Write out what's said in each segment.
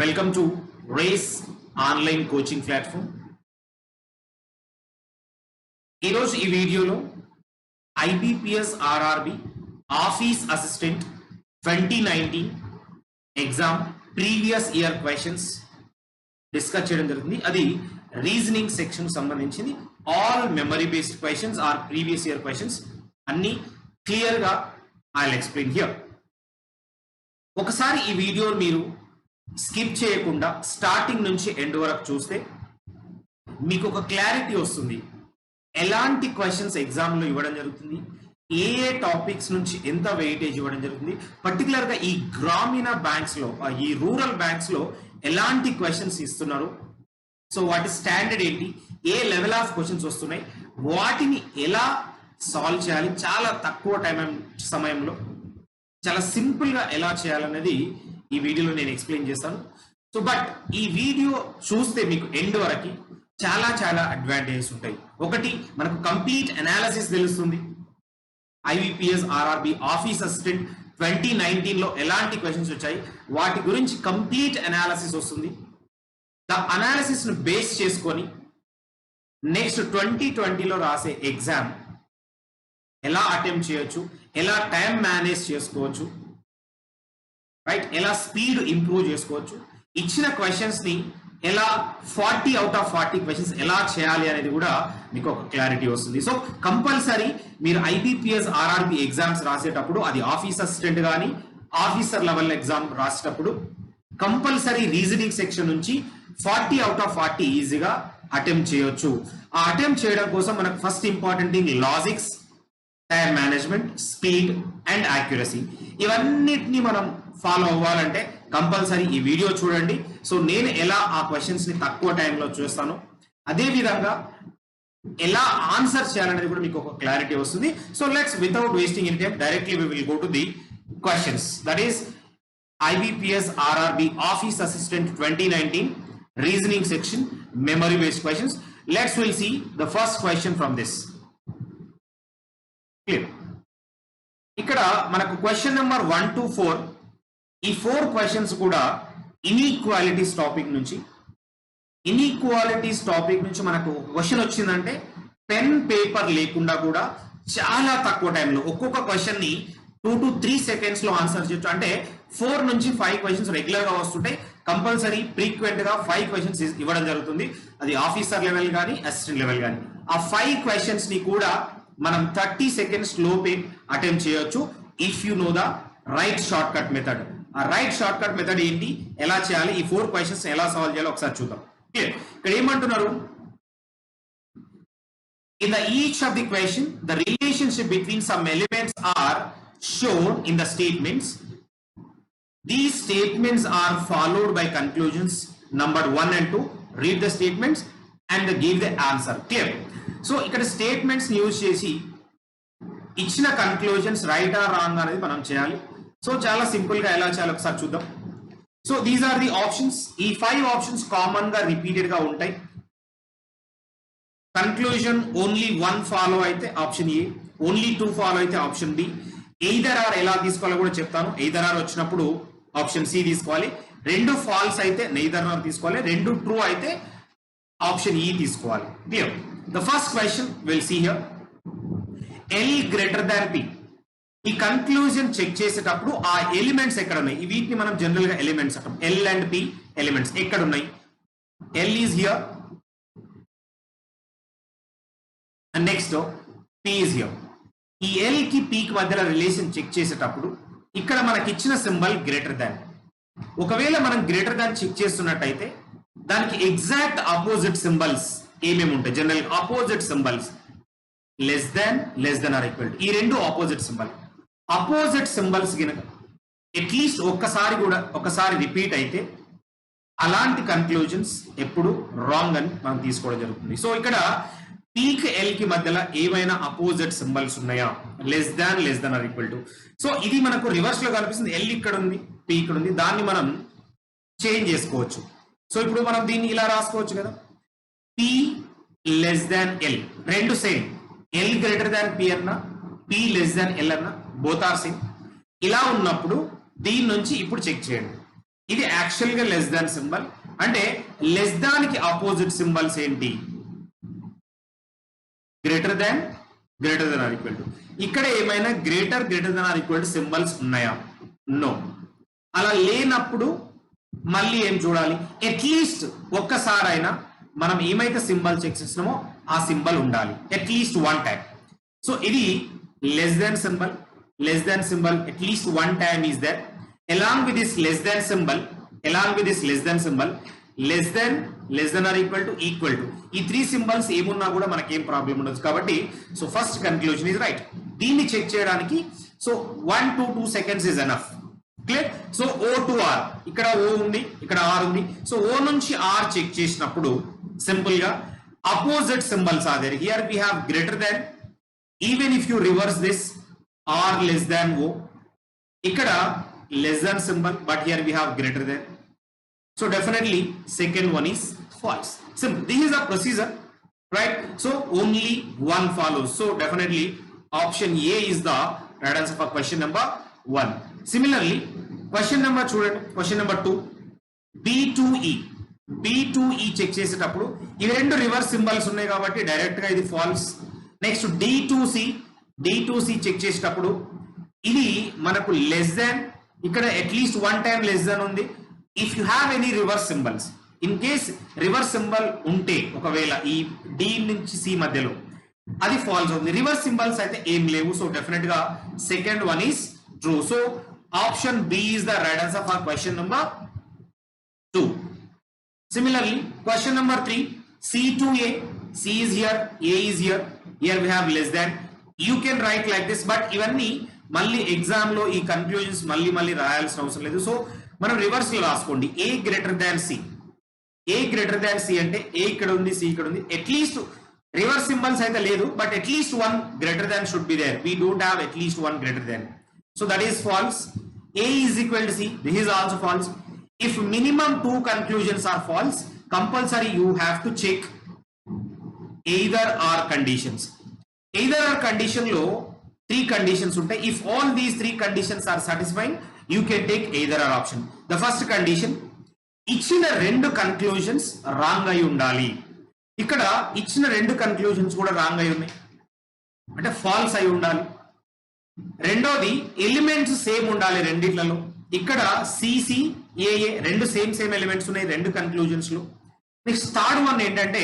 Welcome to Race Online Coaching Platform. ఈరోజు ఈ వీడియోలో IBPS RRB office assistant 2019 exam previous year questions discuss చేయడం జరుగుతుంది. అది రీజనింగ్ సెక్షన్ సంబంధించింది. All memory based questions or previous year questions అన్ని clear గా ఐ విల్ ఎక్స్ప్లెయిన్ హియర్. ఒకసారి ఈ వీడియో మీరు స్కిప్ చేయకుండా స్టార్టింగ్ నుంచి ఎండ్ వరకు చూస్తే మీకు ఒక క్లారిటీ వస్తుంది. ఎలాంటి క్వశ్చన్స్ ఎగ్జామ్లో ఇవ్వడం జరుగుతుంది, ఏ ఏ టాపిక్స్ నుంచి ఎంత వెయిటేజ్ ఇవ్వడం జరుగుతుంది, పర్టికులర్గా ఈ గ్రామీణ బ్యాంక్స్లో ఈ రూరల్ బ్యాంక్స్లో ఎలాంటి క్వశ్చన్స్ ఇస్తున్నారు, సో వాటి స్టాండర్డ్ ఏంటి, ఏ లెవెల్ ఆఫ్ క్వశ్చన్స్ వస్తున్నాయి, వాటిని ఎలా సాల్వ్ చేయాలి, చాలా తక్కువ సమయంలో చాలా సింపుల్గా ఎలా చేయాలనేది ఈ వీడియోలో నేను ఎక్స్ప్లెయిన్ చేస్తాను. సో బట్ ఈ వీడియో చూస్తే మీకు ఎండ్ వరకు చాలా చాలా అడ్వాంటేజెస్ ఉంటాయి. ఒకటి, మనకు కంప్లీట్ అనాలిసిస్ తెలుస్తుంది. IBPS RRB ఆఫీస్ అసిస్టెంట్ 2019లో ఎలాంటి క్వశ్చన్స్ వచ్చాయి వాటి గురించి కంప్లీట్ అనాలిసిస్ వస్తుంది. ద అనాలిసిస్ ను బేస్ చేసుకొని నెక్స్ట్ 2020లో రాసే ఎగ్జామ్ ఎలా అటెంప్ట్ చేయొచ్చు, ఎలా టైం మేనేజ్ చేసుకోవచ్చు, రైట్, ఎలా స్పీడ్ ఇంప్రూవ్ చేసుకోవచ్చు, ఇచ్చిన క్వశ్చన్స్ ని ఎలా 40 out of 40 క్వశ్చన్స్ ఎలా చేయాలి అనేది కూడా మీకు ఒక క్లారిటీ వస్తుంది. సో కంపల్సరీ మీరు IBPS RRB ఎగ్జామ్స్ రాసేటప్పుడు, అది ఆఫీస్ అసిస్టెంట్ కానీ ఆఫీసర్ లెవెల్ ఎగ్జామ్ రాసేటప్పుడు కంపల్సరీ రీజనింగ్ సెక్షన్ నుంచి 40 out of 40 ఈజీగా అటెంప్ట్ చేయొచ్చు. ఆ అటెంప్ట్ చేయడం కోసం మనకు first important thing logics, time management, speed and accuracy. ఇవన్నిటిని మనం ఫాలో అవ్వాలంటే కంపల్సరీ ఈ వీడియో చూడండి. సో నేను ఎలా ఆ క్వశ్చన్స్ ని తక్కువ టైంలో చూస్తాను, అదే విధంగా ఎలా ఆన్సర్ చేయాలనేది కూడా మీకు ఒక క్లారిటీ వస్తుంది. So let's without wasting any time directly we will go to the questions. That is IBPS RRB office assistant 2019 reasoning section memory based questions. Let's will see the first question from this. ఇక్కడ మనకు question number 1 to 4, ఈ 4 questions కూడా inequalities topic నుంచి. Inequalities topic నుంచి మనకు question వచ్చిందంటే pen paper లేకుండా కూడా చాలా తక్కువ టైంలో ఒక్కొక్క క్వశ్చన్ ని 2 to 3 seconds లో ఆన్సర్ చేయొచ్చు. అంటే 4 నుంచి 5 క్వశ్చన్స్ రెగ్యులర్ గా వస్తుంటాయి. కంపల్సరీ ఫ్రీక్వెంట్ గా 5 క్వశ్చన్స్ ఇవ్వడం జరుగుతుంది. అది ఆఫీసర్ లెవెల్ కానీ అసిస్టెంట్ లెవెల్ కానీ. ఆ 5 క్వశ్చన్స్ ని కూడా మనం 30 seconds లోపే అటెంప్ట్ చేయొచ్చు if you know the right short cut method. ఆ రైట్ షార్ట్ కట్ మెథడ్ ఏంటి, ఎలా చేయాలి, ఈ 4 క్వశ్చన్స్ ఎలా సాల్వ్ చేయాలో ఒకసారి చూద్దాం. ఇక్కడ ఏమంటున్నారు, in the each of the question the relationship between some elements are shown in the statements. These statements are followed by conclusions number 1 and 2. Read the statements and give the answer. Clear? So ఇక్కడ statements use చేసి ఇచ్చిన conclusions right are wrong అనేది మనం చేయాలి. So చాలా simple గా ఎలా చేయాలో ఒకసారి చూద్దాం. So these are the options. ఈ 5 ఆప్షన్స్ కామన్ గా రిపీటెడ్ గా ఉంటాయి. కన్క్లూజన్ ఓన్లీ 1 ఫాలో అయితే ఆప్షన్ ఏ, ఓన్లీ 2 ఫాలో అయితే ఆప్షన్ బి. ఎయిదర్ ఆర్ ఎలా తీసుకోవాలో కూడా చెప్తాను. ఎయిదర్ ఆర్ వచ్చినప్పుడు ఆప్షన్ సి తీసుకోవాలి, 2 ఫాల్స్ అయితే నెయిదర్ ఆర్ తీసుకోవాలి, 2 ట్రూ అయితే ఆప్షన్ ఈ తీసుకోవాలి. Clear? The first question we'll see here, L greater than P. ఈ కన్క్లూజన్ చెక్ చేసేటప్పుడు ఆ ఎలిమెంట్స్ ఎక్కడ ఉన్నాయి, వీటిని మనం జనరల్ గా ఎలిమెంట్స్ అంటాం. L and P ఎలిమెంట్స్ ఎక్కడ ఉన్నాయి, L is here and next P is here. ఈ L కి P కి మధ్యలో రిలేషన్ చెక్ చేసేటప్పుడు ఇక్కడ మనకి ఇచ్చిన సింబల్ గ్రేటర్ దాన్. ఒకవేళ మనం గ్రేటర్ దాన్ చెక్ చేస్తున్నట్టయితే దానికి ఎగ్జాక్ట్ ఆపోజిట్ సింబల్స్ ఏమేమి ఉంటాయి, general opposite symbols less than or equal to, ఈ 2 ఆపోజిట్ సింబల్. ఆపోజిట్ సింబల్స్ గినక అట్లీస్ట్ ఒకసారి రిపీట్ అయితే అలాంటి కన్క్లూజన్స్ ఎప్పుడు రాంగ్ అని మనం తీసుకోవడం జరుగుతుంది. సో ఇక్కడ పీక్ ఎల్ కి మధ్యలో ఏమైనా అపోజిట్ సింబల్స్ ఉన్నాయా, less than or equal to. So ఇది మనకు రివర్స్ లో కనిపిస్తుంది. ఎల్ ఇక్కడ ఉంది, పీ ఇక్కడ ఉంది, దాన్ని మనం చేంజ్ చేసుకోవచ్చు. సో ఇప్పుడు మనం దీన్ని ఇలా రాసుకోవచ్చు కదా, P less than L, రెండు same. L greater than P అన్నా, P less than L అన్నా, both are same. ఇలా ఉన్నప్పుడు దీని నుంచి ఇప్పుడు చెక్ చేయండి. ఇది యాక్చువల్ గా లెస్ దాన్ సింబల్. అంటే లెస్ దాన్ కి ఆపోజిట్ సింబల్స్ ఏంటి? Greater than or equal to. ఇక్కడ ఏమైనా greater than or equal to symbols ఉన్నాయా? నో. అలా లేనప్పుడు మళ్ళీ ఏం చూడాలి? అట్లీస్ట్ ఒక్కసారైనా మనం ఏమైతే సింబల్ చెక్ చేస్తున్నామో ఆ సింబల్ ఉండాలి అట్లీస్ట్ వన్ టైం. సో ఇది less than symbol at least one time is there. along with this less than symbol less than or equal to ఈ త్రీ సింబల్స్ ఏమున్నా కూడా మనకేం ప్రాబ్లం ఉండదు. కాబట్టి so first conclusion is right. దీన్ని check చేయడానికి so 1 to 2 seconds is enough. Clear? So O to R, ఇక్కడ O ఉంది, ఇక్కడ R ఉంది. సో O నుంచి R చెక్ చేసినప్పుడు సింపుల్ గా opposite symbols are there. Here we have greater than. Even if you reverse this R less than O, ఇక్కడ less than symbol, but here we have greater than. So definitely second one is false. Simple. This is a procedure, right? So only one follows. So definitely option A is the right answer for question number 1. Similarly, question number 2, B2E check చేసేటప్పుడు ఇవి రెండు reverse symbols ఉన్నాయి కాబట్టి direct గా ఇది falls. Next D2C check చేసేటప్పుడు ఇది మనకు లెస్ దాన్, ఇక్కడ at least one time less than ఉంది. If you have any reverse symbols, in case reverse symbol ఉంటే ఒకవేళ ఈ డి నుంచి సి మధ్యలో అది ఫాల్స్ అవుతుంది. రివర్స్ సింబల్స్ అయితే ఏం లేవు. సో డెఫినెట్ గా second one is true. So option B is the right answer for question number 2. Similarly, question number 3, C to A, C is here, A is here. Here we have less than. You can write like this, but ఇవన్నీ మళ్ళీ exam లో ఈ conclusions మళ్ళీ రాయాల్సిన అవసరం లేదు. So మనం reverse లో రాసుకోండి. A greater than C అంటే A ఇక్కడ ఉంది, C ఇక్కడ ఉంది. అట్లీస్ట్ రివర్స్ సింబల్స్ అయితే లేదు, but at least one greater than should be there. We don't have at least one greater than. So that is false. A is equal to C. This is also false. If minimum 2 conclusions are false, compulsory you have to check either or conditions. Either or condition లో 3 conditions ఉంటాయి. If all these 3 conditions are satisfying, you can take either or option. The first condition, ఇచ్చిన 2 conclusions wrong అయి ఉండాలి. ఇక్కడ ఇచ్చిన 2 conclusions కూడా wrong అయి ఉన్నాయి అంటే ఫాల్స్ అయి ఉండాలి. రెండోది ఎలిమెంట్స్ సేమ్ ఉండాలి రెండిట్లలో. ఇక్కడ సిసి ఏఏ రెండు సేమ్ ఎలిమెంట్స్ ఉన్నాయి 2 conclusions లో. నెక్స్ట్ థర్డ్ వన్ ఏంటంటే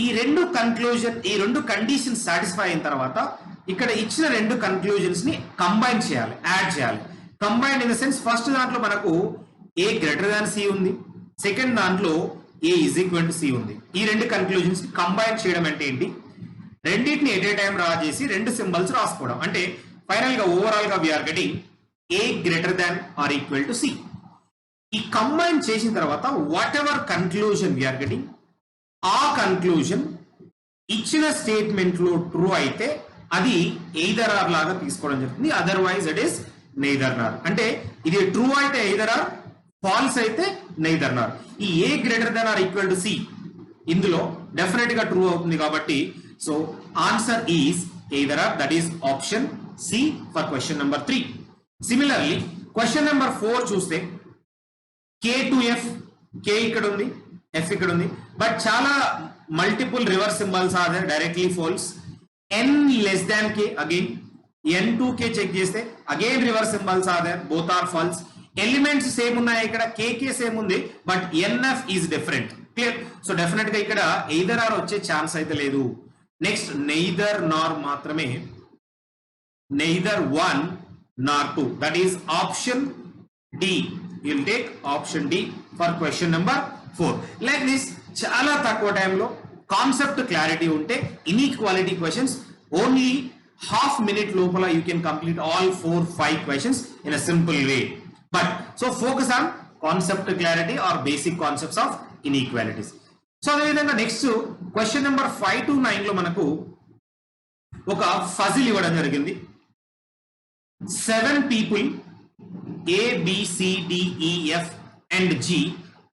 ఈ 2 కండిషన్స్ సాటిస్ఫై అయిన తర్వాత ఇక్కడ ఇచ్చిన 2 conclusions ని కంబైన్ చేయాలి, యాడ్ చేయాలి. Combine in the sense first దాంట్లో మనకు ఏ గ్రేటర్ దాన్ సి ఉంది, సెకండ్ దాంట్లో ఏ ఈజ్ ఈక్వల్ టు సి ఉంది. ఈ 2 conclusions ని కంబైన్ చేయడం అంటే ఏంటి? రెండింటిని ఎట్ ఏ టైం డ్రా చేసి 2 సింబల్స్ రాసుకోవడం. అంటే ఫైనల్ గా ఓవరాల్ గా we are getting A greater than or equal to C. ఈ కంబైన్ చేసిన తర్వాత whatever conclusion we are getting, ఆ కన్క్లూజన్ ఇచ్చిన స్టేట్మెంట్ లో ట్రూ అయితే అది ఎయిదర్ ఆర్ లాగా తీసుకోవడం జరుగుతుంది. అదర్వైజ్ ఇట్ ఈస్ నెయిదర్ నార్. అంటే ఇది ట్రూ అయితే ఎయిదర్ ఆర్, ఫాల్స్ అయితే నెయిదర్ నార్. ఈ A greater than or equal to C ఇందులో డెఫినెట్ గా ట్రూ అవుతుంది కాబట్టి so answer is either or, that is option C for question number 3. Similarly question number 4 చూస్తే K to F, K ఇక్కడ ఉంది, F ఇక్కడ ఉంది, బట్ చాలా multiple reverse symbols are there, directly false. N less than K, again N to K check చేస్తే again reverse symbols are there, both are false. Elements same ఉన్నాయి, ఇక్కడ KK same ఉంది, but NF is different. Clear? So definite గా ఇక్కడ either are వచ్చే chance అయితే లేదు. Next neither నార్ మాత్రమే, neither 1 nor 2, that is option D. You will take option D for question number 4. Like this, చాలా తక్కువ టైంలో కాన్సెప్ట్ క్లారిటీ ఉంటే inequality questions only half minute లోపల you can complete all 4-5 questions in a simple way. But so focus on concept clarity or basic concepts of inequalities. So అదేవిధంగా next question number 5 to 9 లో మనకు ఒక ఫజిల్ ఇవ్వడం జరిగింది. 7 people A, B, C, D, E, F and G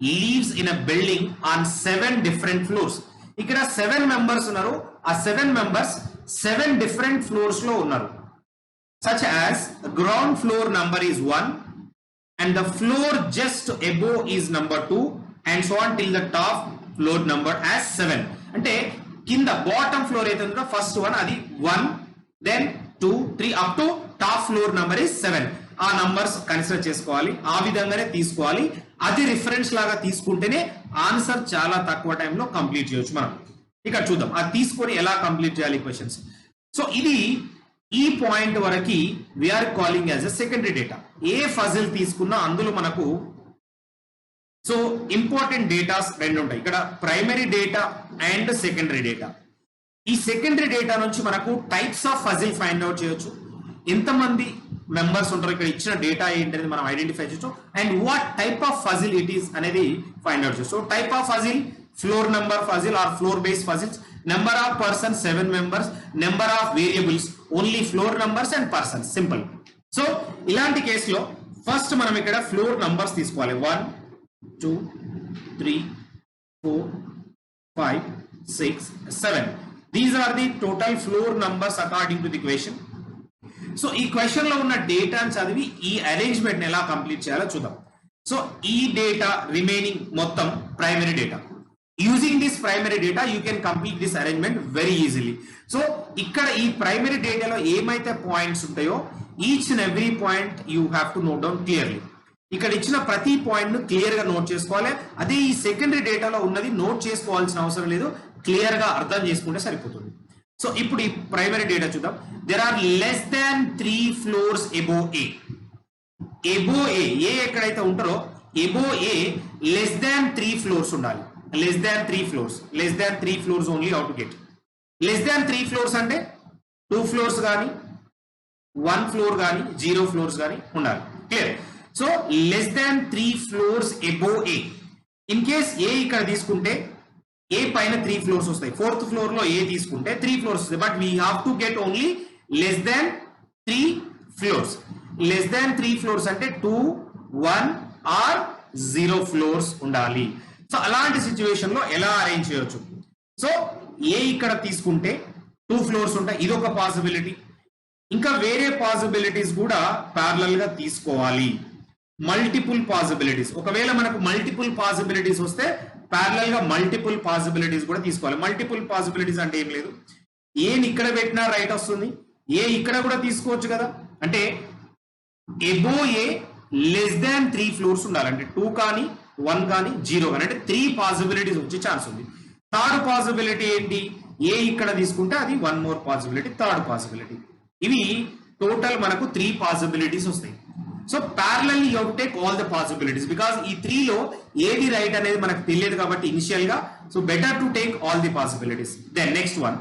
lives in a building on 7 different floors. ఇక్కడ 7 members ఉన్నారు. ఆ 7 members 7 different floors లో ఉన్నారు. Such as ground floor number is 1 and the floor just above is number 2 and so on till the top floor number as 7. అంటే కింద bottom floor అయితే ఉందో first one అది 1 then 2 3 up to top floor number is 7. ఆ numbers consider చేసుకోవాలి, ఆ విధంగానే తీసుకోవాలి. అది రిఫరెన్స్ లాగా తీసుకుంటేనే ఆన్సర్ చాలా తక్కువ టైంలో కంప్లీట్ చేయొచ్చు. మనం ఇక్కడ చూద్దాం అది తీసుకొని ఎలా కంప్లీట్ చేయాలి క్వశ్చన్స్. సో ఇది ఈ పాయింట్ వరకు we are calling as a secondary data. ఏ ఫజిల్ తీసుకున్నా అందులో మనకు సో ఇంపార్టెంట్ డేటాస్ రెండు ఉంటాయి. ఇక్కడ primary data and secondary data. ఈ సెకండరీ డేటా నుంచి మనకు types of puzzle find out చేయొచ్చు, ఎంతమంది మెంబర్స్ ఉంటారు, ఇక్కడ ఇచ్చిన డేటా ఏంటనేది మనం ఐడెంటిఫై చేయొచ్చు, and what type of puzzle it is అనేది ఫైండ్ అవుట్ చేయొచ్చు. So type of puzzle floor number puzzle or floor based puzzles, number of persons 7 members, number of variables only floor numbers and persons, simple. So ఇలాంటి కేసులో first మనం ఇక్కడ floor numbers తీసుకోవాలి. 1 2 3 4 5 6 7. These are the total floor numbers according to the question. So ఈ question లో ఉన్న డేటాను చదివి ఈ అరేంజ్మెంట్ ఎలా కంప్లీట్ చేయాలో చూద్దాం. సో ఈ డేటా రిమైనింగ్ మొత్తం primary data. Using this primary data you can complete this arrangement very easily. So ఇక్కడ ఈ ప్రైమరీ డేటాలో ఏమైతే పాయింట్స్ ఉంటాయో each and every point you have to note down clearly. ఇక్కడ ఇచ్చిన ప్రతి పాయింట్ ను క్లియర్ గా నోట్ చేసుకోవాలి. అదే ఈ సెకండరీ డేటాలో ఉన్నది నోట్ చేసుకోవాల్సిన అవసరం లేదు, క్లియర్ గా అర్థం చేసుకుంటే సరిపోతుంది. సో ఇప్పుడు ఈ ప్రైమరీ డేటా చూద్దాం. There are less than 3 floors above A. above A, A ఎక్కడైతే ఉంటారో above A less than 3 floors ఉండాలి. Less than 3 floors, less than 3 floors only how to get. Less than 3 floors అంటే 2 floors కానీ 1 floor కానీ 0 floors కానీ ఉండాలి. Clear. So less than 3 floors above A. In case A ఇక్కడ తీసుకుంటే ఏ పైన 3 floors వస్తాయి. 4th floor లో ఏ తీసుకుంటే 3 floors వస్తాయి. But we have to get only less than 3 floors. Less than 3 floors అంటే 2 1 ఆర్ 0 floors ఉండాలి. సో అలాంటి సిచ్యువేషన్ లో ఎలా అరేంజ్ చేయొచ్చు. సో ఏ ఇక్కడ తీసుకుంటే 2 floors ఉంటాయి, ఇది ఒక పాసిబిలిటీ. ఇంకా వేరే పాసిబిలిటీస్ కూడా ప్యారలల్ గా తీసుకోవాలి. మల్టిపుల్ పాసిబిలిటీస్, ఒకవేళ మనకు మల్టిపుల్ పాసిబిలిటీస్ వస్తే ప్యారలల్ గా మల్టిపుల్ పాసిబిలిటీస్ కూడా తీసుకోవాలి. మల్టిపుల్ పాసిబిలిటీస్ అంటే ఏం లేదు, ఏని ఇక్కడ పెట్టినా రైట్ వస్తుంది, ఏ ఇక్కడ కూడా తీసుకోవచ్చు కదా. అంటే ఎబో ఏ లెస్ దాన్ 3 floors ఉండాలంటే 2 కానీ 1 కానీ 0 కానీ, అంటే 3 పాసిబిలిటీస్ వచ్చే ఛాన్స్ ఉంది. థర్డ్ పాసిబిలిటీ ఏంటి, ఏ ఇక్కడ తీసుకుంటే అది 1 more పాసిబిలిటీ, థర్డ్ పాసిబిలిటీ. ఇవి టోటల్ మనకు 3 పాసిబిలిటీస్ వస్తాయి. So parallelly you have to take all the possibilities because ఈ 3 లో ఏది రైట్ అనేది మనకు తెలియదు కాబట్టి ఇనిషియల్ గా. So better to take all the possibilities. Then next one,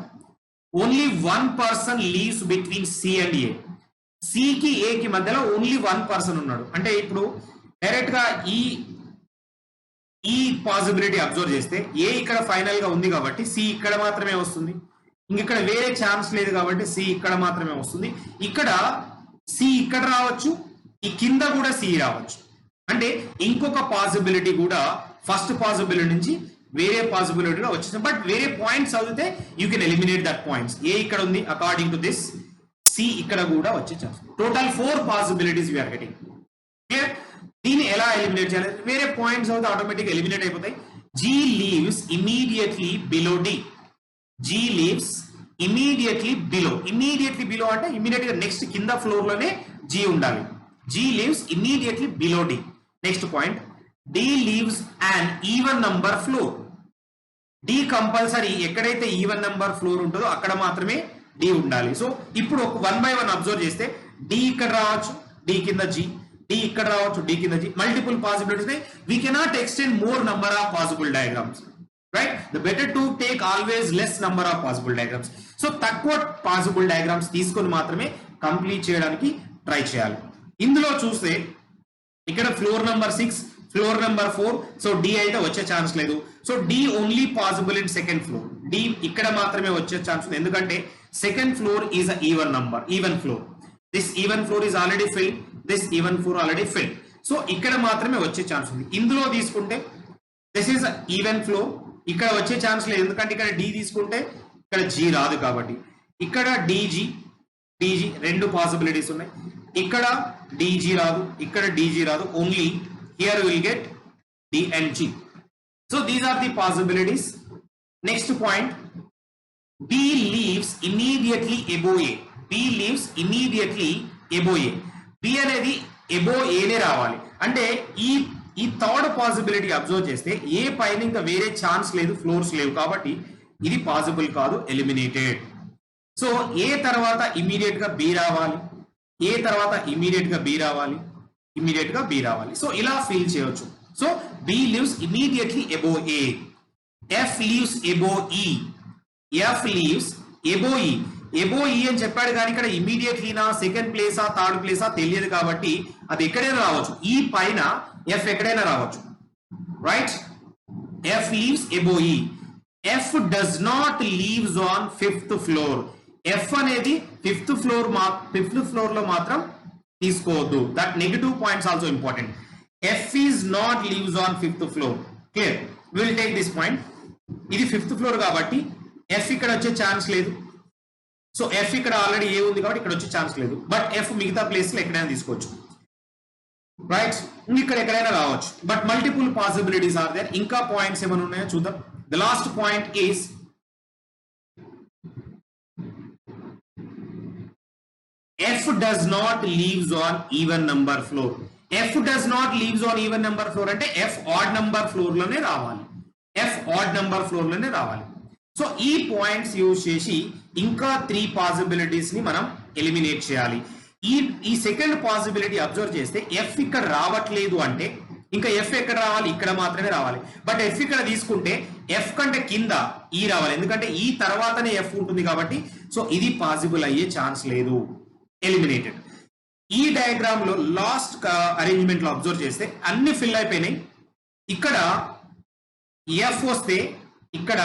only 1 person leaves between C and A. C కి ఏ కి మధ్యలో ఓన్లీ 1 person ఉన్నాడు. అంటే ఇప్పుడు డైరెక్ట్ గా ఈ పాసిబిలిటీ అబ్జర్వ్ చేస్తే ఏ ఇక్కడ ఫైనల్ గా ఉంది కాబట్టి సి ఇక్కడ మాత్రమే వస్తుంది. ఇక్కడ వేరే ఛాన్స్ లేదు కాబట్టి సి ఇక్కడ మాత్రమే వస్తుంది. ఇక్కడ సి ఇక్కడ రావచ్చు, ఈ కింద కూడా సి రావచ్చు. అంటే ఇంకొక పాసిబిలిటీ కూడా ఫస్ట్ పాసిబిలిటీ నుంచి వేరే పాసిబిలిటీగా వచ్చింది. బట్ వేరే పాయింట్స్ చదివితే you can eliminate that points. A ఇక్కడ ఉంది అకార్డింగ్ టు దిస్, సి ఇక్కడ కూడా వచ్చే ఛాన్స్. Total 4 possibilities we are getting. Clear. దీన్ని ఎలా ఎలిమినేట్ చేయాలి, వేరే పాయింట్స్ అవుతే ఆటోమేటిక్ ఎలిమినేట్ అయిపోతాయి. G leaves immediately below D. G leaves immediately below. Immediately below అంటే ఇమీడియట్ గా నెక్స్ట్ కింద ఫ్లోర్ లోనే జీ ఉండాలి. G leaves immediately below D. Next point, D leaves an even number floor. D compulsory ఎక్కడైతే even number floor ఉంటుందో అక్కడ మాత్రమే D ఉండాలి. సో ఇప్పుడు ఒక 1 by 1 అబ్జర్వ్ చేస్తే డి ఇక్కడ రావచ్చు, డి కింద జీ, డి ఇక్కడ రావచ్చు, డి కింద G. Multiple possibilities. We cannot extend more number of possible diagrams, right. The better to take always less number of possible diagrams. So తక్కువ పాసిబుల్ డయాగ్రామ్స్ తీసుకొని మాత్రమే కంప్లీట్ చేయడానికి ట్రై చేయాలి. ఇందులో చూస్తే ఇక్కడ floor number 6, floor number 4. So D అయితే వచ్చే ఛాన్స్ లేదు. So D only possible in second floor. D ఇక్కడ మాత్రమే వచ్చే ఛాన్స్ ఉంది, ఎందుకంటే second floor is a even number, even floor. This even floor is already filled, this even floor already filled. So ఇక్కడ మాత్రమే వచ్చే ఛాన్స్ ఉంది. ఇందులో తీసుకుంటే దిస్ ఈజ్ ఈవెన్ ఫ్లోర్, ఇక్కడ వచ్చే ఛాన్స్ లేదు, ఎందుకంటే ఇక్కడ డి తీసుకుంటే ఇక్కడ జీ రాదు కాబట్టి. ఇక్కడ డిజి 2 పాసిబిలిటీస్ ఉన్నాయి. ఇక్కడ DG రాదు, ఇక్కడ DG రాదు, only here we will get D and G. So these are the possibilities. Next point, B leaves immediately above A. B leaves immediately above A. B అనేది above A నే రావాలి. అంటే ఈ థర్డ్ పాసిబిలిటీ అబ్జర్వ్ చేస్తే ఏ పైన ఇంకా వేరే chance లేదు, ఫ్లోర్స్ లేవు, కాబట్టి ఇది పాసిబుల్ కాదు, ఎలిమినేటెడ్. సో ఏ తర్వాత ఇమీడియట్ గా బి రావాలి, ఏ తర్వాత ఇమీడియట్ గా బి రావాలి, ఇమీడియట్ గా బి రావాలి. సో ఇలా ఫీల్ చేయొచ్చు. So B leaves immediately above A, F leaves above E, F leaves above E. Above E అని చెప్పాడు కానీ ఇక్కడ ఇమీడియట్లీనా, సెకండ్ ప్లేసా, థర్డ్ ప్లేసా తెలియదు, కాబట్టి అది ఎక్కడైనా రావచ్చు. ఈ పైన ఎఫ్ ఎక్కడైనా రావచ్చు, right? F leaves above E. F does not leaves on fifth floor. F అనేది ఫిఫ్త్ ఫ్లోర్ లో మాత్రం తీసుకోవద్దు. That negative points also important. F is not leaves on fifth floor. Clear? Will take this point. ఇది fifth floor కాబట్టి F ఇక్కడ వచ్చే chance లేదు. So F ఇక్కడ ఆల్రెడీ ఏ ఉంది కాబట్టి ఇక్కడ వచ్చే ఛాన్స్ లేదు. బట్ ఎఫ్ మిగతా ప్లేస్ లో ఎక్కడైనా తీసుకోవచ్చు, రైట్? ఇక్కడ ఎక్కడైనా రావచ్చు. But multiple possibilities are there. ఇంకా పాయింట్స్ ఏమైనా ఉన్నాయో చూద్దాం. The last point is F does not leaves on even number floor. F does not leaves on even number floor అంటే F odd number floor లోనే రావాలి, F odd number floor లోనే రావాలి. So ఈ పాయింట్స్ యూజ్ చేసి ఇంకా 3 possibilities ని మనం ఎలిమినేట్ చేయాలి. ఈ సెకండ్ పాసిబిలిటీ అబ్జర్వ్ చేస్తే F ఇక్కడ రావట్లేదు అంటే ఇంకా F ఎక్కడ రావాలి, ఇక్కడ మాత్రమే రావాలి. బట్ F ఇక్కడ తీసుకుంటే F కంటే కింద ఈ రావాలి, ఎందుకంటే ఈ తర్వాతనే F ఉంటుంది కాబట్టి. సో ఇది పాసిబుల్ అయ్యే ఛాన్స్ లేదు, ఎలిమినేటెడ్. ఈ డయాగ్రామ్ లో లాస్ట్ అరేంజ్మెంట్ లో అబ్జర్వ్ చేస్తే అన్ని ఫిల్ అయిపోయినాయి. ఇక్కడ ఎఫ్ వస్తే ఇక్కడ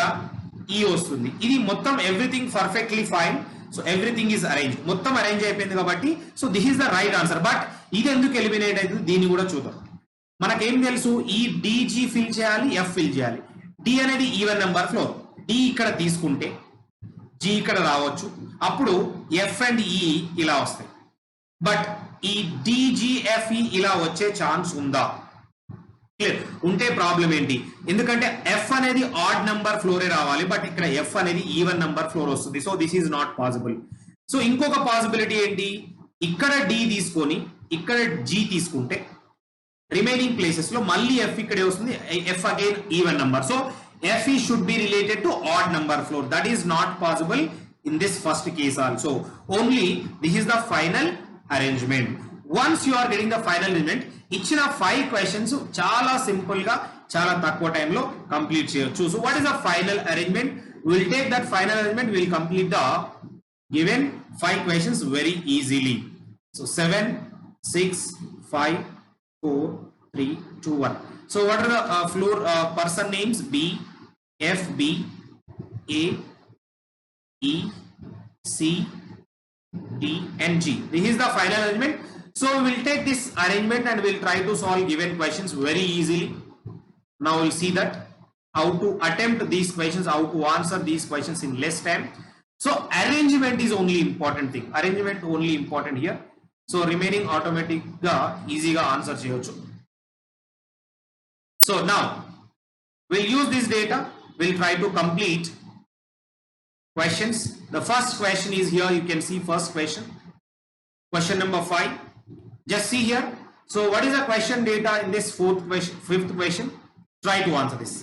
ఈ వస్తుంది. ఇది మొత్తం everything perfectly fine. So everything is arrange, మొత్తం అరేంజ్ అయిపోయింది కాబట్టి. So this is the right answer. But ఇది ఎందుకు ఎలిమినేట్ అవుతుంది దీన్ని కూడా చూద్దాం. మనకేం తెలుసు, ఈ డిజి ఫిల్ చేయాలి, ఎఫ్ ఫిల్ చేయాలి. డి అనేది ఈవెన్ నెంబర్ ఫ్లోర్. డి ఇక్కడ తీసుకుంటే జీ ఇక్కడ రావచ్చు, అప్పుడు ఎఫ్ అండ్ ఈ ఇలా వస్తాయి. బట్ ఈ డిజిఎఫ్ఈ ఇలా వచ్చే ఛాన్స్ ఉందా? క్లియర్? ఉంటే ప్రాబ్లం ఏంటి? ఎందుకంటే ఎఫ్ అనేది ఆడ్ నంబర్ ఫ్లోరే రావాలి, బట్ ఇక్కడ ఎఫ్ అనేది ఈవెన్ నంబర్ ఫ్లోర్ వస్తుంది. So this is not possible. So ఇంకొక పాసిబిలిటీ ఏంటి, ఇక్కడ డి తీసుకొని ఇక్కడ జీ తీసుకుంటే రిమైనింగ్ ప్లేసెస్ లో మళ్ళీ ఎఫ్ ఇక్కడే వస్తుంది, F again even number. So FE should be related to odd number floor. That is not possible in this first case also. Only this is the final arrangement. Once you are getting the final arrangement, ఇచ్చిన 5 questions చాలా simple గా చాలా తక్కువ time లో complete చేయొచ్చు. So what is the final arrangement? We will take that final arrangement. We will complete the given 5 questions very easily. So 7, 6, 5, 4, 3, 2, 1. So what are the floor person names? B, F, B, A, E, C, D and G. This is the final arrangement. So we will take this arrangement and we will try to solve given questions very easily. Now we will see that how to attempt these questions, how to answer these questions in less time. So arrangement is only important thing. Arrangement only important here. So remaining automatic ga easy ga answer cheyochu. So now we'll use this data. We'll try to complete questions. The first question is here. You can see first question. Question number 5. Just see here. So what is the question data in this fifth question? Try to answer this.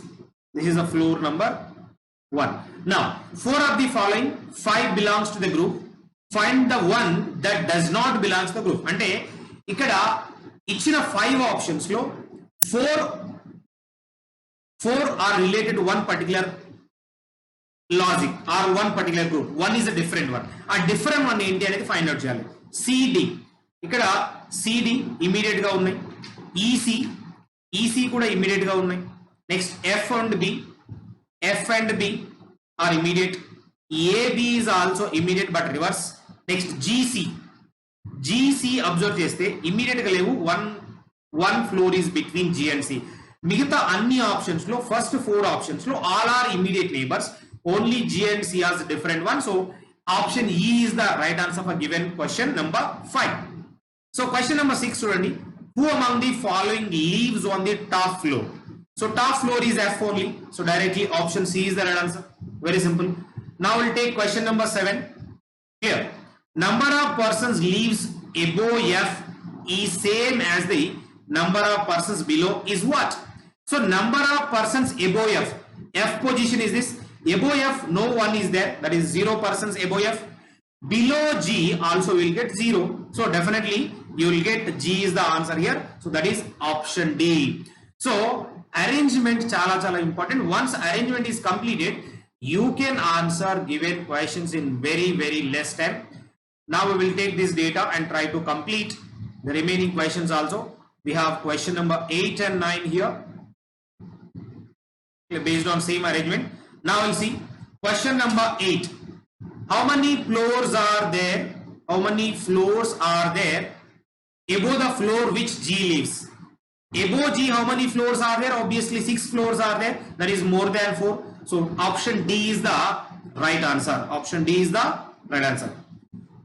This is the floor number 1. Now 4 of the following 5 belongs to the group. Find the one that does not belong to the group. అంటే ఇక్కడ ఇచ్చిన 5 options లో 4 are related to one particular logic or one particular group. One is a different one. A different one ఏంటి అనేది find out చేయాలి. CD ఇక్కడ CD immediate గా ఉన్నాయి, EC కూడా ఇమీడియట్ గా ఉన్నాయి. Next F and B are immediate. AB is also immediate but reverse. Next GC observe చేస్తే ఇమీడియట్ గా లేవు, one floor is between G and C. మిగతా అన్ని ఆప్షన్స్ లో ఫస్ట్ 4 ఆప్షన్స్ లో all are immediate neighbours, only G and C are different one. So option E is the right answer for given question number 5. So question number 6 చూడండి. Who among the following lives on the top floor? So top floor is F only. So directly option C is the right answer. Very simple. Now we'll take question number 7. Here, number of persons lives above F is same as the number of persons below is what? So number of persons above F. F position is this. Above F, no one is there. That is 0 persons above F. Below G also will get 0. So definitely you will get G is the answer here. So that is option D. So arrangement chala important. Once arrangement is completed, you can answer given questions in very less time. Now we will take this data and try to complete the remaining questions also. We have question number 8 and 9 here based on same arrangement. Now we'll see question number 8. How many floors are there? How many floors are there above the floor which G lives? Above G, how many floors are there? Obviously 6 floors are there. That is more than 4. So option D is the right answer. Option D is the right answer.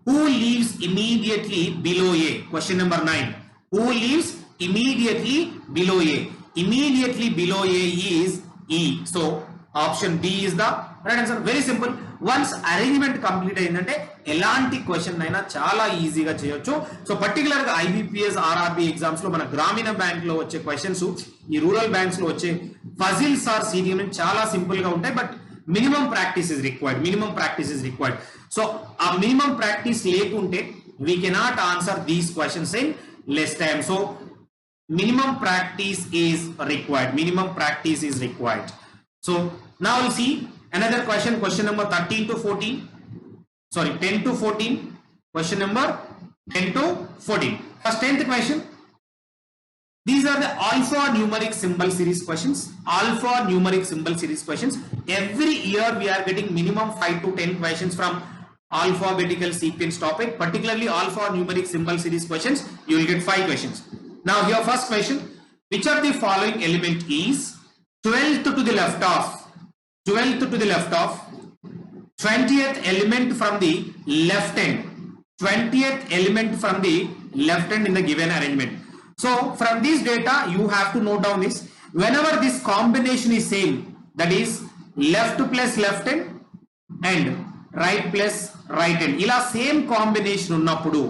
Who lives immediately below A? Question number 9. Who lives immediately below A? Immediately below A is E. So option B is the right answer. Very simple. Once arrangement complete అయిందంటే ఎలాంటి question అయినా చాలా ఈజీగా చేయొచ్చు. So particular గా IBPS RRB exams లో మన గ్రామీణ బ్యాంక్ లో వచ్చే క్వశ్చన్స్, ఈ రూరల్ బ్యాంక్స్ లో వచ్చే పజిల్స్ ఆర్ CTM చాలా సింపుల్ గా ఉంటాయి. But minimum practice is required. So ఆ మినిమం ప్రాక్టీస్ లేకుంటే we cannot answer these questions in less time. So minimum practice is required. So now we'll see another question number 13 to 14. Sorry, 10 to 14. Question number 10 to 14. First 10th question. These are the alphanumeric symbol series questions. Every year we are getting minimum 5 to 10 questions from alphabetical sequence topic. Particularly alphanumeric symbol series questions, you will get 5 questions. Now your first question, which of the following element is 12th to the left of 20th element from the left hand, 20th element from the left hand in the given arrangement. So from this data you have to note down this. Whenever this combination is same, that is left plus left hand and right plus right hand, ila same combination ఉన్నప్పుడు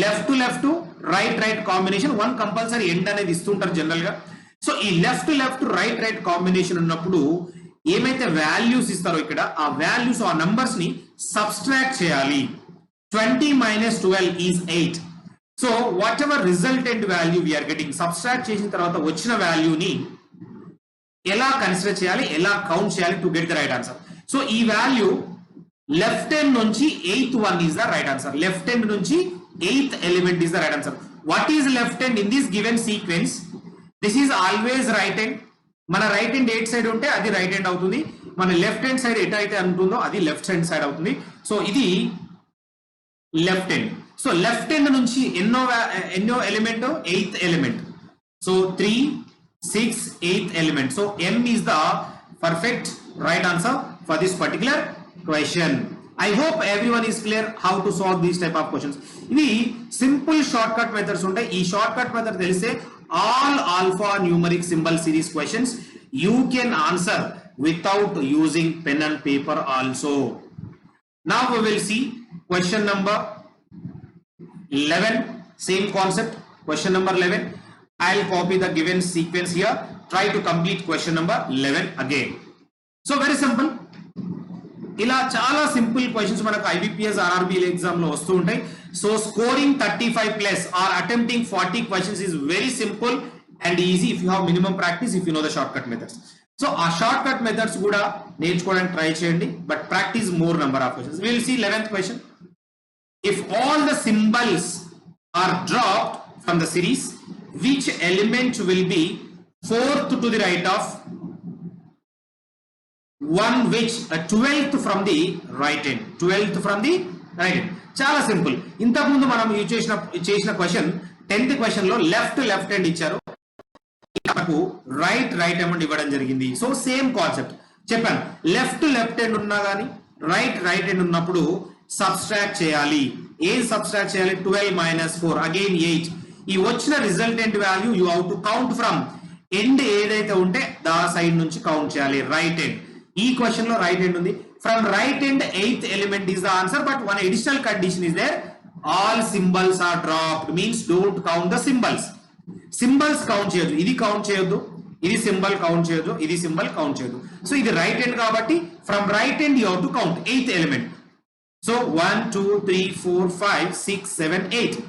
left to left to right combination one compulsory end అనేది ఇస్తుంటారు general గా. So ఈ left right combination ఉన్నప్పుడు ఏమైతే values ఇస్తారో ఇక్కడ ఆ వాల్యూస్ ఆ నంబర్స్ ని సబ్స్ట్రాక్ట్ చేయాలి. 20 - 12 is 8. So whatever resultant value we are getting, subtract చేసిన తర్వాత వచ్చిన వాల్యూని ఎలా కన్సిడర్ చేయాలి, ఎలా కౌంట్ చేయాలి to get the right answer. So ఈ వాల్యూ లెఫ్ట్ హ్యాండ్ నుంచి 8th one is the right answer. Left hand నుంచి 8th element is the right answer. What is left hand in this given sequence? This is always right hand. మన right hand eight side ఉంటే అది right hand అవుతుంది, మన left hand side at అయితే ఉంటుందో అది left hand side అవుతుంది. So ఇది left hand. So left hand నుంచి ఎన్నో element, 8th element. So 3, 6, 8th element. So M is the perfect right answer for this particular question. I hope everyone is clear how to solve these type of questions. ఇవి simple short cut methods ఉంటాయి. ఈ short cut method తెలిస్తే all alphanumeric symbol series questions you can answer without using pen and paper also. Now we will see question number 11. Same concept. Question number 11. I'll copy the given sequence here. Try to complete question number 11 again. So very simple. ఇలా చాలా simple questions మనకు IBPS RRB exam లో వస్తూ ఉంటాయి. So scoring 35+ or attempting 40 questions is very simple and easy if you have minimum practice, if you know the shortcut methods. So ఆ short cut methods కూడా నేర్చుకోవడానికి try చేయండి, but practice more number of questions. We will see 11th question. If all the symbols are dropped from the series, which element will be 4th to the right of one which 12th from the right hand? 12th from the right hand. చాలా simple. ఇంతకు ముందు మనం use చేసిన question 10th question లో left hand ఇచ్చారు, మనకు right hand ఇవ్వడం జరిగింది. సో సేమ్ కాన్సెప్ట్ చెప్పాను. లెఫ్ట్ హ్యాండ్ ఉన్నా కానీ రైట్ హ్యాండ్ ఉన్నప్పుడు సబ్స్ట్రాక్ట్ చేయాలి. ఏం సబ్స్ట్రాక్ట్ చేయాలి 12 మైనస్ 4 అగైన్ 8 ఈ వచ్చిన resultant value you have to count from end ఏదైతే ఉంటే దా సైడ్ నుంచి కౌంట్ చేయాలి రైట్ ఎండ్ ఈ క్వశ్చన్ లో రైట్ ఎండ్ ఉంది from right end 8th element is the answer but one additional condition is there all symbols are dropped means don't count the symbols count చేయొద్దు ఇది count చేయొద్దు ఇది symbol count చేయొద్దు ఇది symbol count చేయొద్దు so ఇది right end కాబట్టి from right end you have to count 8th element so 1 2 3 4 5 6 7 8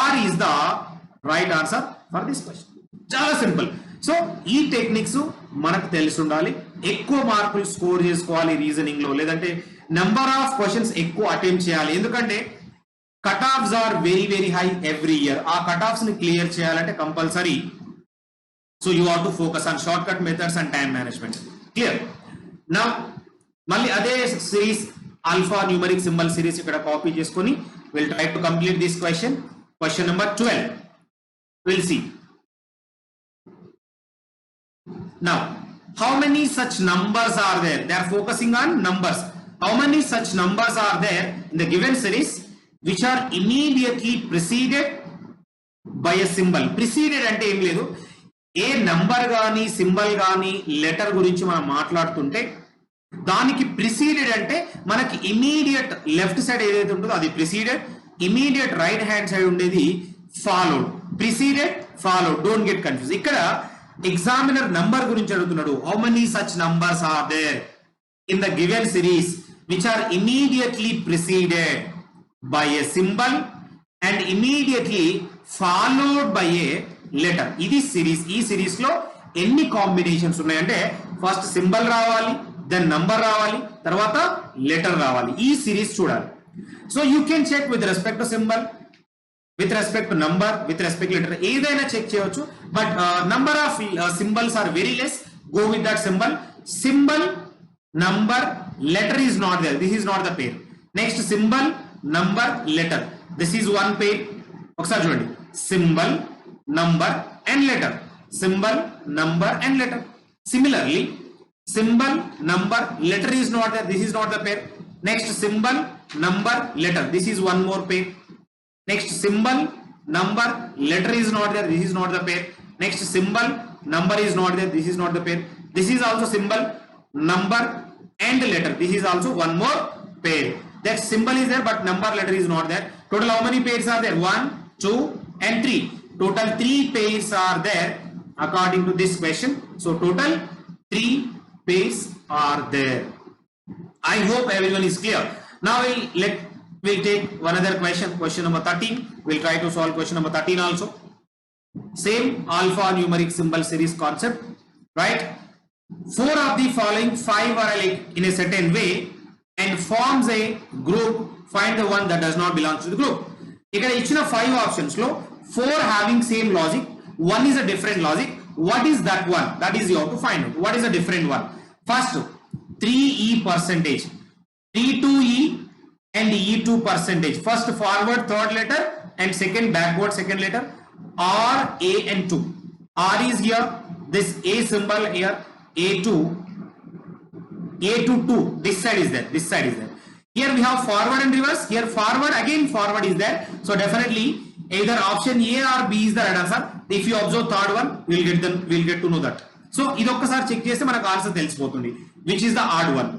R is the right answer for this question చాలా సింపుల్ సో ఈ టెక్నిక్స్ మనకు తెలిసి ఉండాలి ఎక్కువ మార్కులు స్కోర్ చేసుకోవాలి రీజనింగ్ లో లేదంటే నెంబర్ ఆఫ్ క్వశ్చన్స్ ఎక్కువ అటెంప్ట్ చేయాలి ఎందుకంటే cut offs are very very high every year ఆ కట్ ఆఫ్స్ ని క్లియర్ చేయాలంటే compulsory so you have to focus on shortcut methods and time management clear నా మళ్ళీ అదే series alphanumeric symbol series ఇక్కడ copy చేసుకొని will try to complete this question number 12 we'll see now how many such numbers are there they are focusing on numbers how many such numbers are there in the given series which are immediately preceded by a symbol preceded అంటే ఏం లేదు ఏ number గాని symbol గాని letter గురించి మనం మాట్లాడుతుంటే దానికి preceded అంటే మనకి ఇమీడియట్ లెఫ్ట్ సైడ్ ఏదైతే ఉంటుందో అది preceded immediate right hand side ఉండేది followed preceded followed don't get confuse ఇక్కడ ఎగ్జామినర్ నంబర్ గురించి అడుగుతున్నాడు how many such numbers are there in the given series which are immediately preceded by a symbol and immediately followed by a letter ఇది series ఈ series లో ఎన్ని combinations ఉన్నాయంటే first symbol రావాలి then number రావాలి తర్వాత లెటర్ రావాలి ఈ సిరీస్ చూడాలి so you can check with respect to symbol with respect to number with respect letter ఏదైనా చెక్ చేయవచ్చు but number of symbols are very less go with that symbol number letter is not there this is not the pair next symbol number letter this is one pair ఒకసారి చూడండి symbol number and letter symbol number and letter similarly symbol number letter is not there this is not the pair next symbol number letter this is one more pair next symbol number letter is not there this is not the pair next symbol number is not there this is not the pair this is also symbol number and letter this is also one more pair that symbol is there but number letter is not there total how many pairs are there 1 2 and 3 total 3 pairs are there according to this question so total 3 pairs are there. I hope everyone is clear. Now we'll take one other question number 13. We'll try to solve question number 13 also. Same alpha numeric symbol series concept, right? 4 of the following 5 are like in a certain way and forms a group. Find the one that does not belong to the group. ఇక్కడ ఇచ్చిన 5 options లో 4 having same logic, one is a different logic. What is that one? That is you have to find out. What is a different one? First 3e percentage 3-2e and e2 percentage first forward third letter and second backward second letter r a and 2 r is here this a symbol here a2 2 this side is there here we have forward and reverse here forward again forward is there so definitely either option a or b is the right answer if you observe third one we'll get to know that so ఇది ఒక్కసారి check చేస్తే మనకు answer తెలిసిపోతుంది which is the odd one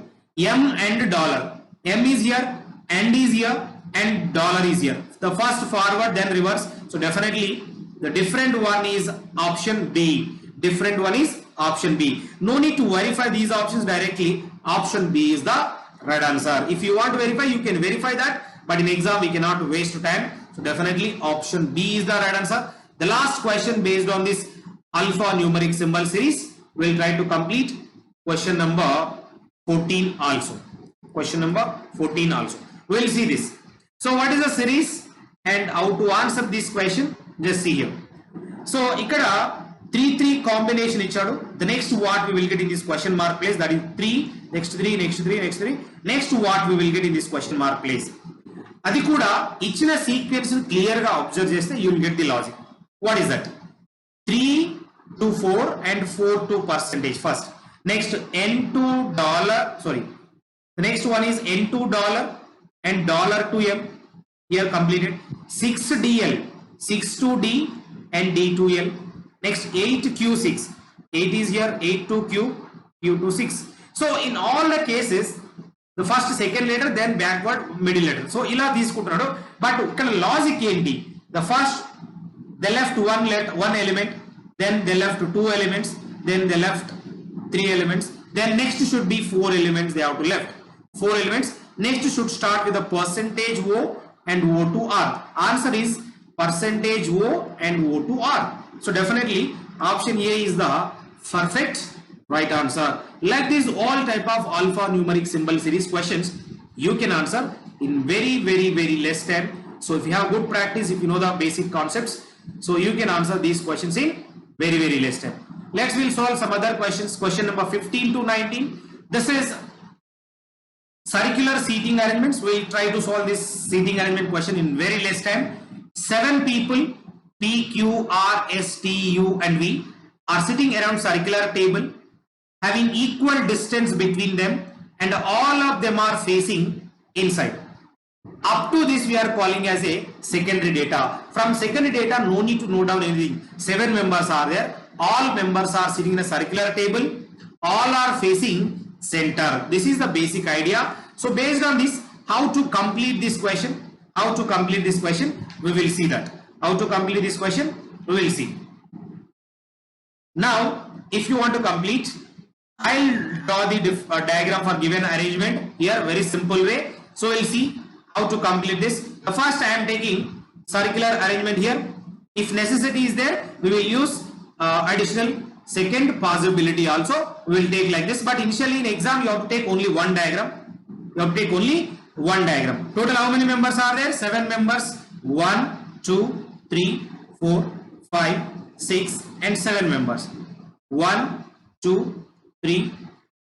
m and dollar m is here and is here and dollar is here the first forward then reverse so definitely the different one is option b no need to verify these options directly option b is the right answer if you want to verify you can verify that but in exam we cannot waste time so definitely option b is the right answer the last question based on this alpha numeric symbol series we'll try to complete question number 14 also we'll see this so what is the series and how to answer this question just see here so ikkada 3 combination ichadu the next what we will get in this question mark place that is 3 next 3 next 3 next 3 next what we will get in this question mark place adi kuda ichina sequence clear ga observe cheste you will get the logic what is that 3 to 4 and 4 to percentage first next n2 dollar sorry the next one is n2 dollar and dollar to m here completed. 6DL, 6 to D and D to L. Next 8Q6, 8 is here, 8 to Q, Q to 6. So in all the cases, the first second letter, then backward middle letter. So ila తీసుకుంటున్నాడు. But ఇక్కడ logic ఏంటి? The first they left one element, then they left 2 elements, then they left 3 elements, then next should be 4 elements they have to left. 4 elements. Next should start with a percentage O and O to R. Answer is percentage O and O to R. So definitely option A is the perfect right answer. Like this, all type of alphanumeric symbol series questions you can answer in very less time. So if you have good practice, if you know the basic concepts, so you can answer these questions in very less time. Let's we'll solve some other questions. Question number 15 to 19. This is circular seating arrangements. We'll try to solve this seating arrangement question in very less time. 7 people P, Q, R, S, T, U and V are sitting around circular table having equal distance between them and all of them are facing inside. Up to this we are calling as a secondary data. From secondary data, no need to note down anything. 7 members are there. All members are sitting in a circular table. All are facing center. This is the basic idea. So based on this, how to complete this question? How to complete this question? We will see that. How to complete this question? We will see. Now, if you want to complete, I'll draw the diagram for given arrangement here. Very simple way. So we'll see how to complete this. First, I am taking circular arrangement here. If necessity is there, we will use additional second possibility also. We will take like this. But initially in exam, you have to take only one diagram. You have to take only one diagram. Total how many members are there? 7 members. 1, 2, 3, 4, 5, 6 and 7 members. 1, 2, 3,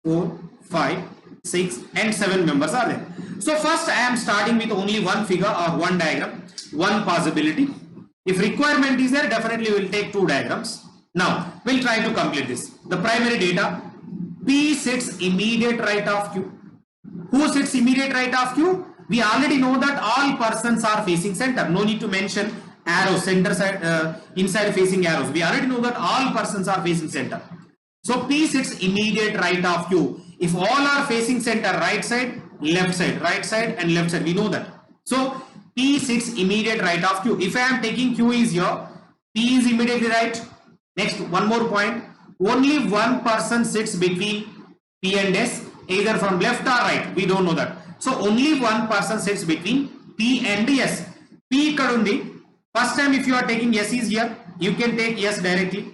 4, 5, 6 and 7 members are there. So first I am starting with only one figure or one diagram, one possibility. If requirement is there, definitely we will take 2 diagrams. Now we'll try to complete this. The primary data, P sits immediate right of Q. Who sits immediate right of Q? We already know that all persons are facing center. No need to mention arrows, center side, inside facing arrows. We already know that all persons are facing center. So P sits immediate right of Q. If all are facing center, right side and left side, we know that. So P sits immediate right of Q. If I am taking Q is here, P is immediately right. Next, one more point. Only one person sits between P and S, either from left or right. We don't know that. So only one person sits between P and S. P kadundi. First time if you are taking S is here, you can take S directly.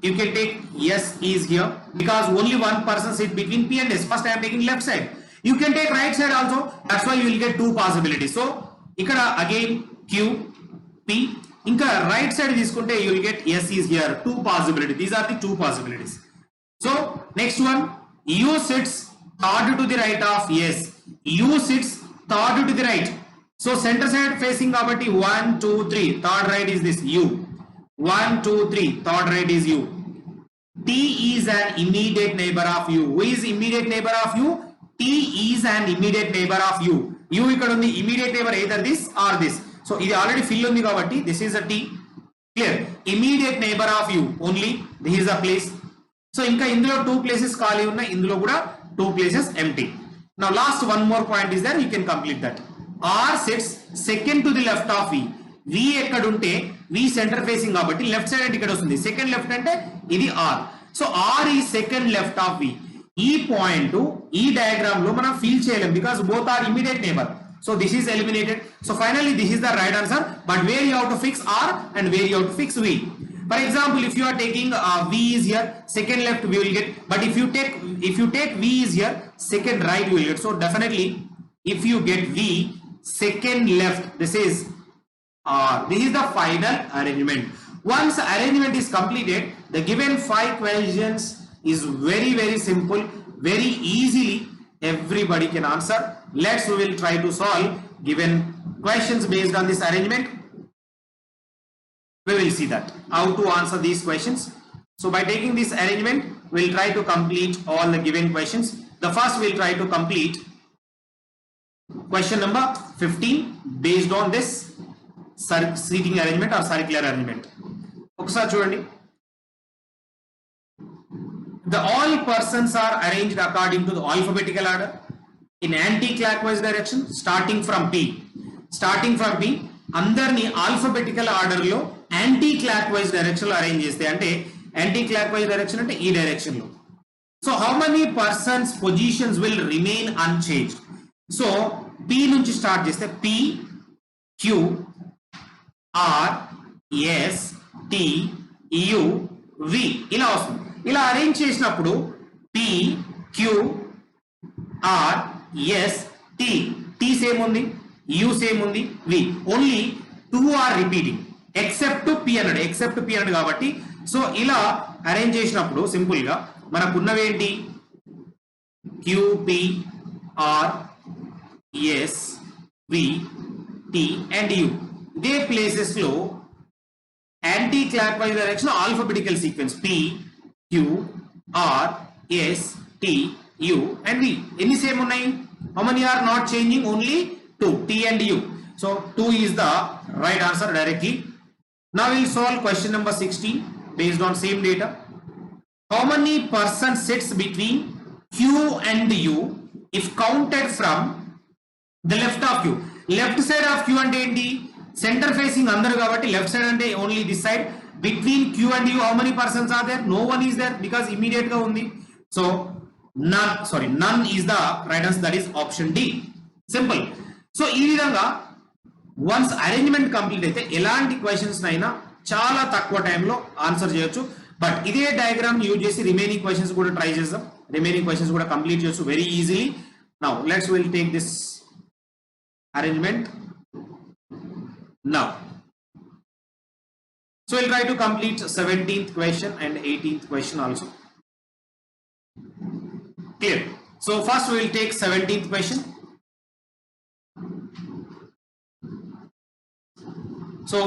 You can take S is here because only one person sits between P and S. First I am taking left side. You can take right side also. That's why you will get 2 possibilities. So ikkada again Q, P. Inka right side తీసుకుంటే you will get S is here. 2 possibilities. These are the 2 possibilities. So next one, U sits third to the right of S. U sits third to the right. So center side facing kabatti 1, 2, 3. Third right is this U. 1, 2, 3. Third right is U. T is an immediate neighbor of U. Who is immediate neighbor of U? T is an immediate neighbor of U. U ikkada undi immediate neighbor either this or this. So ఇది already fill ఉంది కాబట్టి this is a T. Clear? Immediate neighbor of U. Only this is a place. So ఇంకా ఇందులో 2 places ఖాళీ ఉన్నాయి. ఇందులో కూడా 2 places empty. Now last one more point is there. You can complete that. R sits second to the left of V. V ఎక్కడ ఉంటే V center facing కాబట్టి left side అంటే ఇక్కడ వస్తుంది. Second left అంటే ఇది R. So R is second left of V. ఈ point ఈ డయాగ్రామ్ లో మనం ఫీల్ చేయలేం because both are immediate neighbor. So this is eliminated. So finally this is the right answer. But where you have to fix R and where you have to fix V. For example, if you are taking V is here, second left we will get. But if you take V is here, second right we will get. So definitely if you get V, second left, this is R. This is the final arrangement. Once arrangement is completed, the given 5 questions is very simple, very easily everybody can answer. We will try to solve given questions based on this arrangement. We will see that how to answer these questions. So by taking this arrangement, we will try to complete all the given questions. The first we will try to complete Question number 15 based on this seating arrangement or circular arrangement. ఒకసారి చూడండి. The all persons are arranged according to the alphabetical order in anti-clockwise direction starting from P. అందరిని alphabetical order లో anti clock wise direction లో arrange చేస్తే, అంటే anti clock wise direction అంటే ఈ direction లో. So how many persons positions will remain unchanged? So P నుంచి start చేస్తే P Q R S T U V ఇలా వస్తుంది. ఇలా అరేంజ్ చేసినప్పుడు P Q R S T, T same ఉంది, యు సేమ్ ఉంది, V only 2 are repeating except P అన్నాడు, except P అన్నాడు కాబట్టి. సో ఇలా అరేంజ్ చేసినప్పుడు సింపుల్ గా మనకున్నవేంటి? Q P R S V T and U. ఇదే ప్లేసెస్ లో anti clock wise direction alphabetical sequence P Q R S T U and V. ఎన్ని సేమ్ ఉన్నాయి? How many are not changing? Only 2, T and U. So 2 is the right answer directly. Now we will solve question number 16 based on same data. How many persons sits between Q and U if counted from the left of Q? Left side of Q అంటే ఏంటి? Center facing అందరు కాబట్టి left side అంటే only this side. Between Q and U how many persons are there? No one is there because immediate గా ఉంది. So none is the right answer, that is option D. Simple. So ఈ విధంగా once arrangement complete అయితే ఎలాంటి questions అయినా చాలా తక్కువ టైంలో ఆన్సర్ చేయొచ్చు. బట్ ఇదే డయాగ్రామ్ యూజ్ చేసి రిమైనింగ్ క్వశ్చన్స్ కూడా ట్రై చేద్దాం. రిమైనింగ్ క్వశ్చన్స్ కూడా కంప్లీట్ చేయొచ్చు very easily. Now let's will take this arrangement now. So will try to complete 17th question and 18th question also. Clear? So first we will take 17th question. So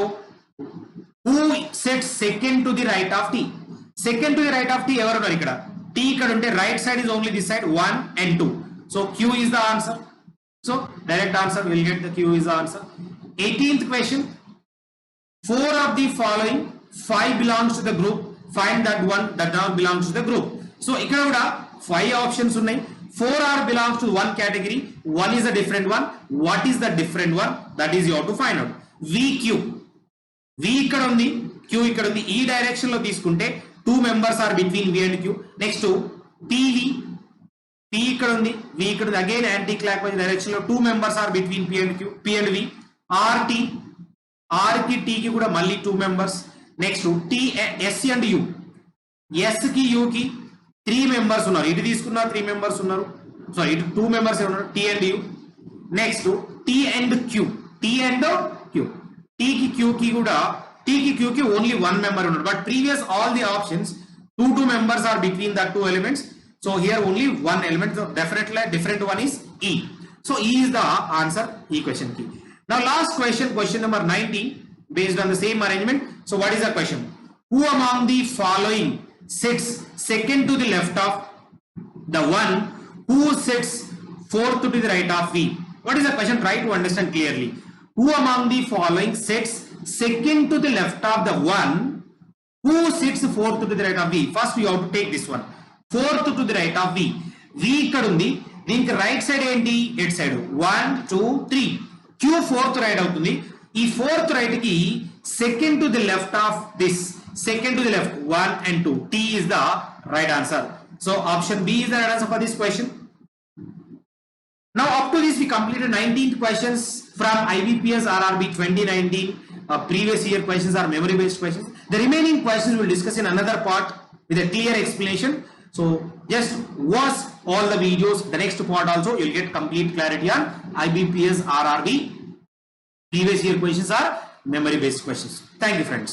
who sits second to the right of T? Second to the right of T ఎవరు ఉన్నారు ఇక్కడ? T ఇక్కడ ఉంటే right side is only this side 1 and 2. So Q is the answer. So direct answer will get the Q is the answer. 18th question. 4 of the following 5 belongs to the group. Find that one that not belongs to the group. So ఇక్కడ కూడా 5 options ఉన్నాయి. 4 are belongs to one category. One is a different one. What is the different one? That is you have to find out. VQ. V ఇక్కడ ఉంది, Q ఇక్కడ ఉంది. ఈ direction లో తీసుకుంటే 2 members are between V and Q. Next PV. P ఇక్కడ ఉంది, V ఇక్కడ ఉంది. Again anti clock wise direction లో 2 members are between P and Q, P and V. RT. R కి T కి కూడా మళ్ళీ 2 members. Next T S and U. S కి U కి 3 మెంబర్స్ ఉన్నారు. ఇటు తీసుకున్నా 3 మెంబర్స్ ఉన్నారు. సారీ ఇటు 2 మెంబర్స్ ఉన్నారు, T and U. Next T and Q. T and Q. T కి Q కి కూడా T కి Q కి ఓన్లీ 1 మెంబర్ ఉన్నారు. But previous all the options 2 members are between the 2 elements. So here only 1 element. So definitely different one is E. So E is the answer. E question key. Now last question, question number 19, based on the same arrangement. So what is the question? Who among the following sits second to the left of the one who sits fourth to the right of V? What is the question? Try to understand clearly. Who among the following sits second to the left of the one who sits fourth to the right of V? First we have to take this one. Fourth to the right of V. V ఇక్కడ ఉంది, దీనికి right side ఏంటి? At side 1 2 3. Q fourth right అవుతుంది. ఈ fourth right కి second to the left of this, second to the left 1 and 2. T is the right answer. So option B is the right answer for this question. Now up to this we completed 19 questions from IBPS RRB 2019. Previous year questions are memory based questions. The remaining questions we will discuss in another part with a clear explanation. So just watch all the videos. The next part also you will get complete clarity on IBPS RRB. Previous year questions are memory based questions. Thank you friends.